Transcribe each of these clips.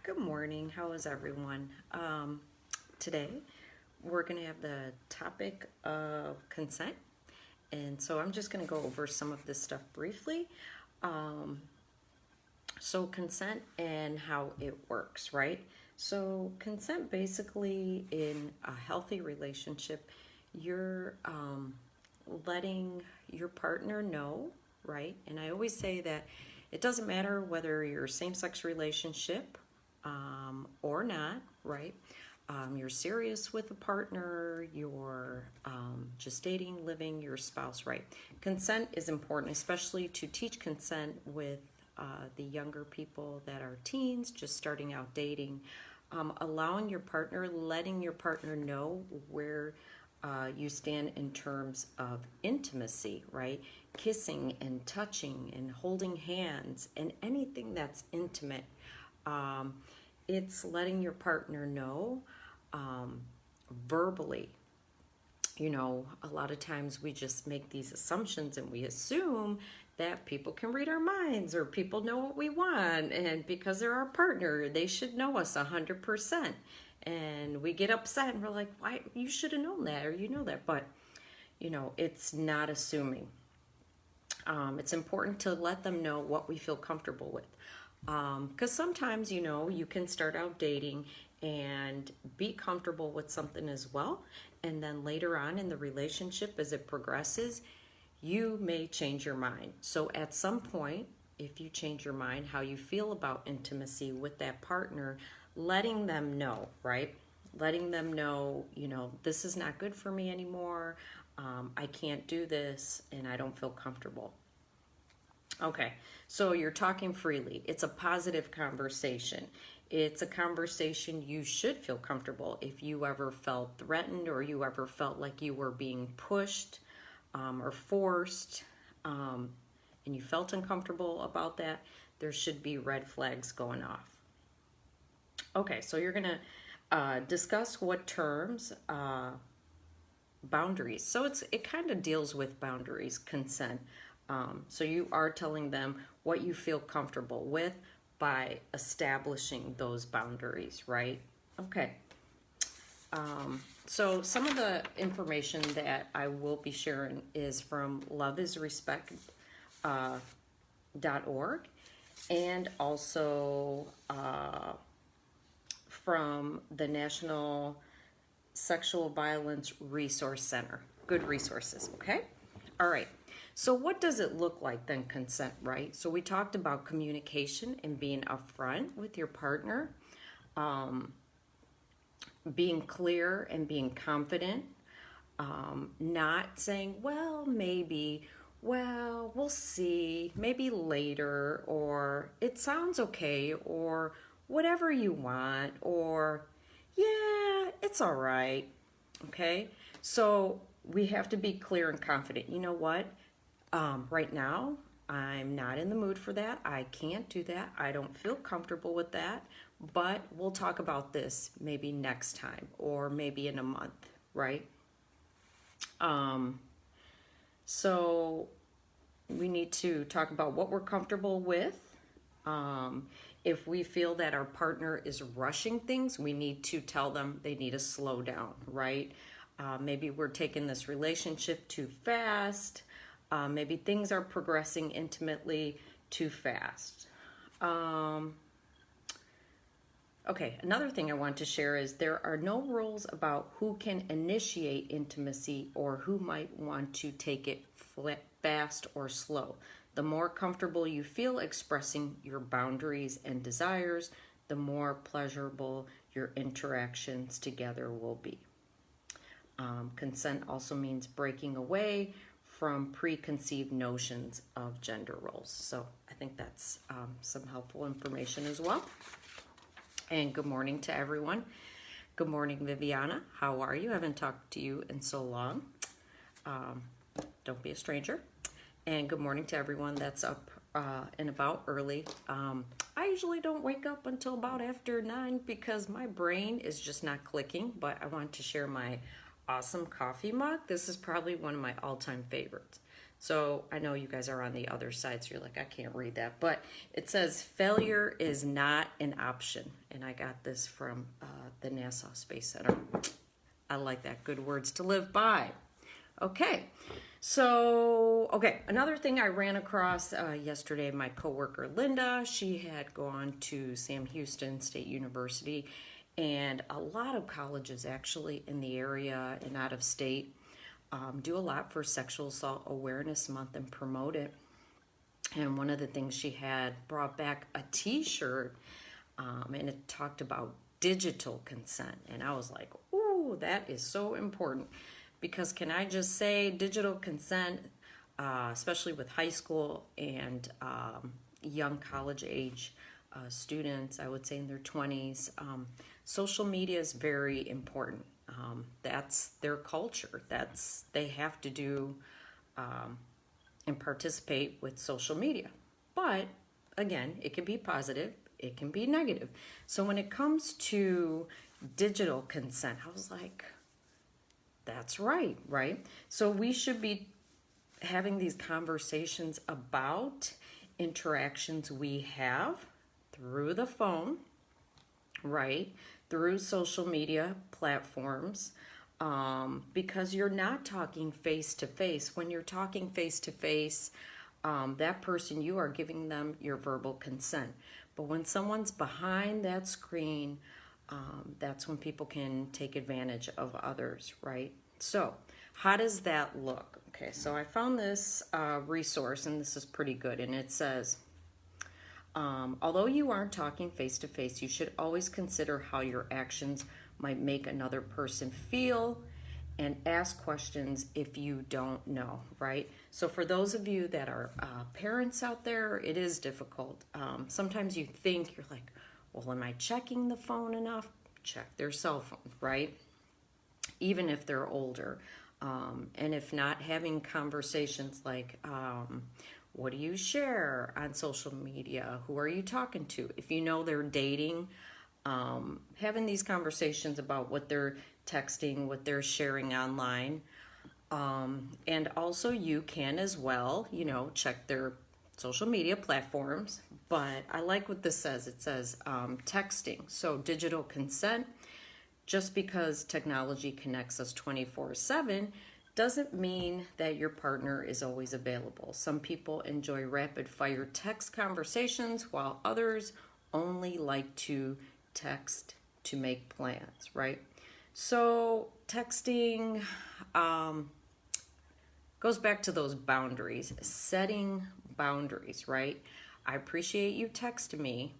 Good morning. How is everyone? Today we're going to have the topic of consent. And so I'm just going to go over some of this stuff briefly. So consent and how it works, right? So consent basically in a healthy relationship, you're letting your partner know, right? And I always say that it doesn't matter whether you're a same-sex relationship or not, right? You're serious with a partner, you're just dating, living, your spouse, right? Consent is important, especially to teach consent with the younger people that are teens, just starting out dating. Allowing your partner, letting your partner know where you stand in terms of intimacy, right? Kissing and touching and holding hands and anything that's intimate. It's letting your partner know verbally. You know, a lot of times we just make these assumptions and we assume that people can read our minds or people know what we want, and because they're our partner, they should know us 100%. And we get upset and we're like, why? You should have known that, or you know that. But, you know, it's not assuming. It's important to let them know what we feel comfortable with. Because sometimes, you know, you can start out dating and be comfortable with something as well. And then later on in the relationship, as it progresses, you may change your mind. So at some point, if you change your mind, how you feel about intimacy with that partner, letting them know, right? Letting them know, you know, this is not good for me anymore. I can't do this and I don't feel comfortable. Okay, so you're talking freely. It's a positive conversation. It's a conversation you should feel comfortable. If you ever felt threatened or you ever felt like you were being pushed or forced and you felt uncomfortable about that, there should be red flags going off. Okay, so you're going to discuss what terms, boundaries. So it kind of deals with boundaries, consent. So you are telling them what you feel comfortable with by establishing those boundaries, right? Okay. So some of the information that I will be sharing is from loveisrespect.org and also from the National Sexual Violence Resource Center. Good resources, okay? All right. So what does it look like then, consent, right? So we talked about communication and being upfront with your partner, being clear and being confident, not saying, well, maybe, well, we'll see, maybe later, or it sounds okay, or whatever you want, or yeah, it's all right, okay? So we have to be clear and confident. You know what? Right now, I'm not in the mood for that. I can't do that. I don't feel comfortable with that, but we'll talk about this maybe next time or maybe in a month, right? So we need to talk about what we're comfortable with. If we feel that our partner is rushing things, we need to tell them they need to slow down, right? Maybe we're taking this relationship too fast. Maybe things are progressing intimately too fast. Okay, another thing I want to share is there are no rules about who can initiate intimacy or who might want to take it fast or slow. The more comfortable you feel expressing your boundaries and desires, the more pleasurable your interactions together will be. Consent also means breaking away from preconceived notions of gender roles. So I think that's some helpful information as well. And good morning to everyone. Good morning, Viviana. How are you? I haven't talked to you in so long. Don't be a stranger. And good morning to everyone that's up and about early. I usually don't wake up until about after 9 because my brain is just not clicking, but I want to share my awesome coffee mug. This is probably one of my all-time favorites. So I know you guys are on the other side, so you're like, I can't read that. But it says failure is not an option. And I got this from the NASA Space Center. I like that. Good words to live by. Okay. So, another thing I ran across yesterday, my coworker Linda, she had gone to Sam Houston State University, and a lot of colleges actually in the area and out of state do a lot for Sexual Assault Awareness Month and promote it. And one of the things she had brought back a t-shirt, and it talked about digital consent. And I was like, ooh, that is so important. Because can I just say digital consent, especially with high school and young college age students, I would say in their 20s, social media is very important. That's their culture. They have to do and participate with social media. But again, it can be positive, it can be negative. So when it comes to digital consent, I was like, that's right? So we should be having these conversations about interactions we have through the phone, right? Through social media platforms, because you're not talking face to face. When you're talking face to face, that person, you are giving them your verbal consent. But when someone's behind that screen, that's when people can take advantage of others, right? So how does that look? Okay, so I found this resource, and this is pretty good, and it says, although you aren't talking face to face, you should always consider how your actions might make another person feel and ask questions if you don't know, right? So for those of you that are parents out there, it is difficult. Sometimes you think, you're like, well, am I checking the phone enough? Check their cell phone, right? Even if they're older. And if not, having conversations like, what do you share on social media? Who are you talking to? If you know they're dating, having these conversations about what they're texting, what they're sharing online. And also you can as well, check their social media platforms. But I like what this says. It says texting. So digital consent, just because technology connects us 24/7 doesn't mean that your partner is always available. Some people enjoy rapid fire text conversations while others only like to text to make plans, right? So texting goes back to those boundaries, setting boundaries, right? I appreciate you texting me,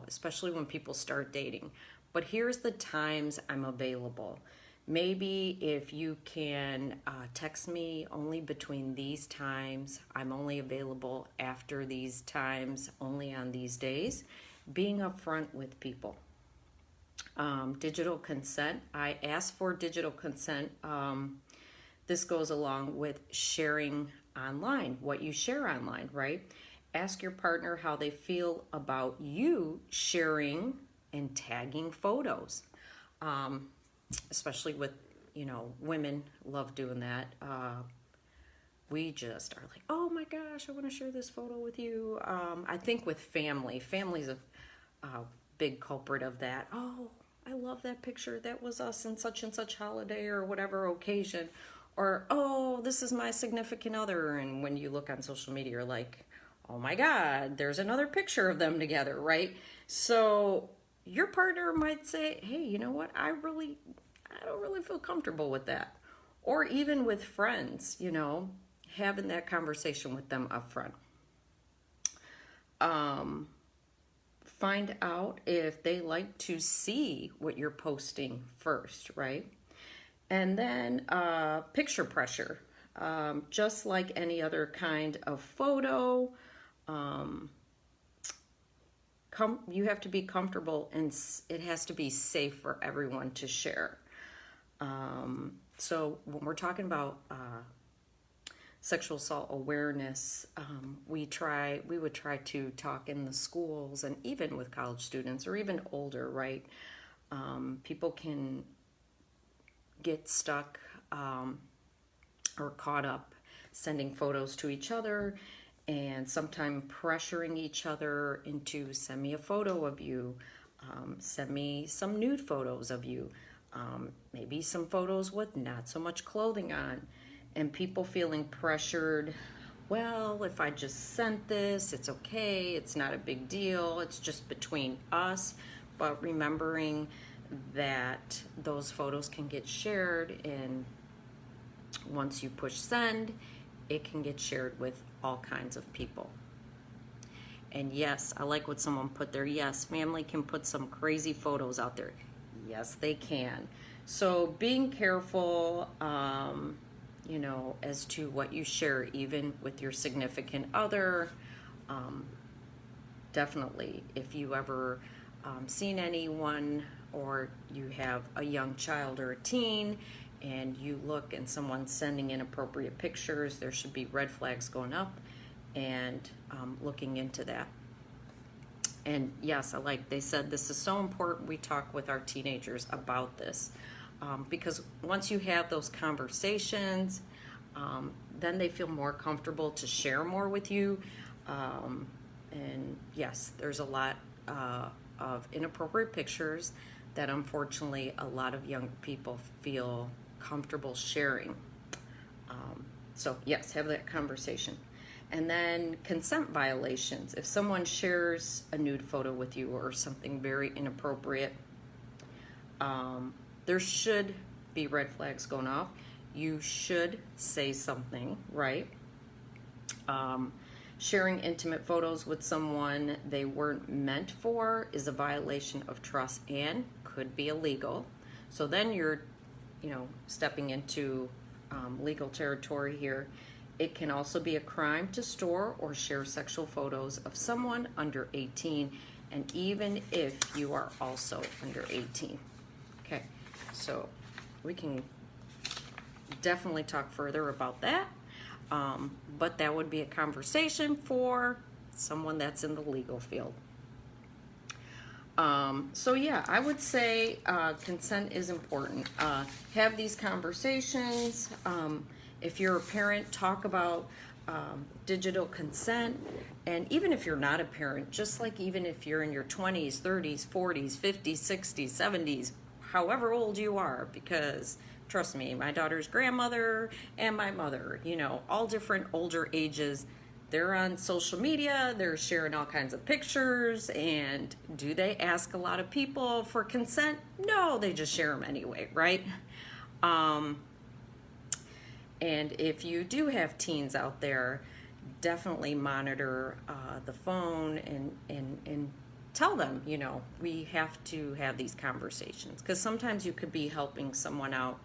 especially when people start dating. But here's the times I'm available. Maybe if you can text me only between these times, I'm only available after these times, only on these days. Being upfront with people. Digital consent. I ask for digital consent. This goes along with sharing online, what you share online, right? Ask your partner how they feel about you sharing and tagging photos, especially with, women love doing that. We just are like, oh my gosh, I want to share this photo with you. I think with family's a big culprit of that. Oh, I love that picture. That was us in such and such holiday or whatever occasion. Or, oh, this is my significant other. And when you look on social media, you're like, oh my God, there's another picture of them together, right? So your partner might say, hey, you know what? I don't really feel comfortable with that. Or even with friends, having that conversation with them up front. Find out if they like to see what you're posting first, right? And then picture pressure. Just like any other kind of photo, you have to be comfortable, and it has to be safe for everyone to share. So when we're talking about sexual assault awareness, we would try to talk in the schools, and even with college students or even older, right? People can get stuck or caught up sending photos to each other and sometimes pressuring each other into send me a photo of you, send me some nude photos of you, maybe some photos with not so much clothing on, and people feeling pressured. Well, if I just sent this, it's okay, it's not a big deal, it's just between us. But remembering that those photos can get shared, and once you push send, it can get shared with all kinds of people. And yes, I like what someone put there. Yes, family can put some crazy photos out there. Yes, they can. So being careful, as to what you share, even with your significant other. Definitely, if you ever seen anyone, or you have a young child or a teen, and you look and someone's sending inappropriate pictures, there should be red flags going up, and looking into that. And yes, they said this is so important we talk with our teenagers about this, because once you have those conversations, then they feel more comfortable to share more with you. And yes, there's a lot of inappropriate pictures that unfortunately a lot of young people feel comfortable sharing. So yes, have that conversation. And then consent violations. If someone shares a nude photo with you or something very inappropriate, there should be red flags going off. You should say something, right? Sharing intimate photos with someone they weren't meant for is a violation of trust and could be illegal. So then you're, stepping into legal territory here. It can also be a crime to store or share sexual photos of someone under 18, and even if you are also under 18. Okay, so we can definitely talk further about that, but that would be a conversation for someone that's in the legal field. So yeah, I would say consent is important. Have these conversations. If you're a parent, talk about digital consent. And even if you're not a parent, just like even if you're in your 20s, 30s, 40s, 50s, 60s, 70s, however old you are, because trust me, my daughter's grandmother and my mother, all different older ages, they're on social media, they're sharing all kinds of pictures, and do they ask a lot of people for consent? No, they just share them anyway, right? And if you do have teens out there, definitely monitor the phone and tell them, we have to have these conversations, because sometimes you could be helping someone out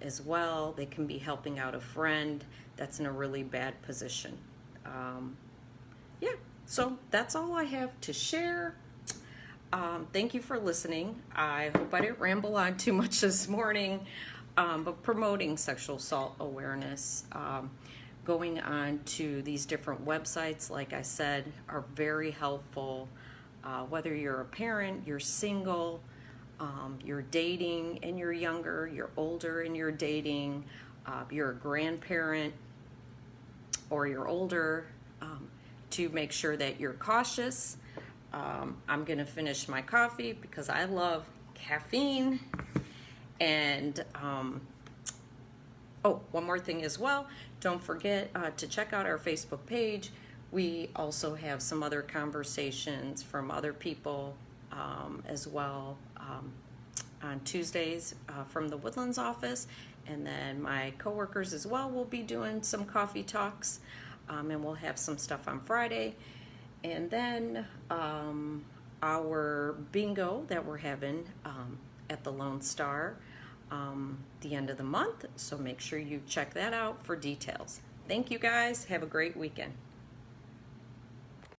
as well. They can be helping out a friend that's in a really bad position. So that's all I have to share. Thank you for listening. I hope I didn't ramble on too much this morning, but promoting sexual assault awareness, going on to these different websites, like I said, are very helpful. Whether you're a parent, you're single, you're dating and you're younger, you're older and you're dating, you're a grandparent or you're older, to make sure that you're cautious. I'm going to finish my coffee because I love caffeine. And one more thing as well. Don't forget to check out our Facebook page. We also have some other conversations from other people as well on Tuesdays from the Woodlands office. And then my coworkers as well will be doing some coffee talks. And we'll have some stuff on Friday. And then our bingo that we're having at the Lone Star the end of the month. So make sure you check that out for details. Thank you guys. Have a great weekend.